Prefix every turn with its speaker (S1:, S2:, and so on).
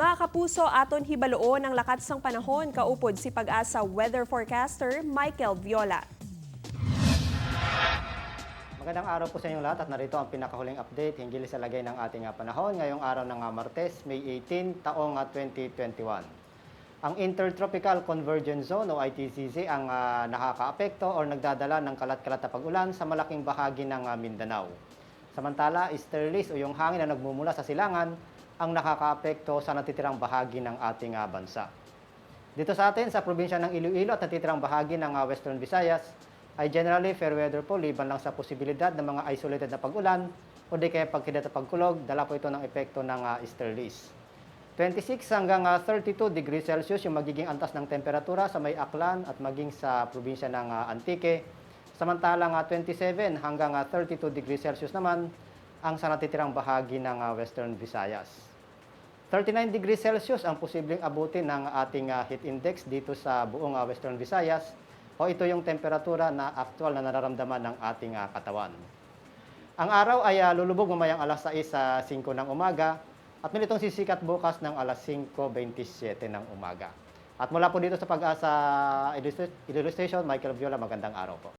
S1: Mga kapuso, aton hibaloon ang lakat sang panahon kaupod si Pag-asa weather forecaster Michael Viola.
S2: Magandang araw po sa inyong lahat at narito ang pinakahuling update hinggil sa lagay ng ating panahon ngayong araw ng Martes, May 18, taong 2021. Ang Intertropical Convergence Zone o ITCZ ang nakakaapekto o nagdadala ng kalat-kalat na pag-ulan sa malaking bahagi ng Mindanao. Samantala, easterlies o yung hangin na nagmumula sa silangan ang nakakaapekto sa natitirang bahagi ng ating bansa. Dito sa atin, sa probinsya ng Iloilo at natitirang bahagi ng Western Visayas, ay generally fair weather po liban lang sa posibilidad ng mga isolated na pag-ulan o di kaya pagkidat at pagkulog, dala po ito ng epekto ng easterlies. 26 hanggang 32 degrees Celsius yung magiging antas ng temperatura sa may Aklan at maging sa probinsya ng Antique. Samantalang 27 hanggang 32 degrees Celsius naman ang sa natitirang bahagi ng Western Visayas. 39 degrees Celsius ang posibleng abutin ng ating heat index dito sa buong Western Visayas o ito yung temperatura na actual na nararamdaman ng ating katawan. Ang araw ay lulubog mamayang alas 6 sa 5 ng umaga at nitong sisikat bukas ng alas 5:27 ng umaga. At mula po dito sa Pag-asa Illustration, Michael Viola, magandang araw po.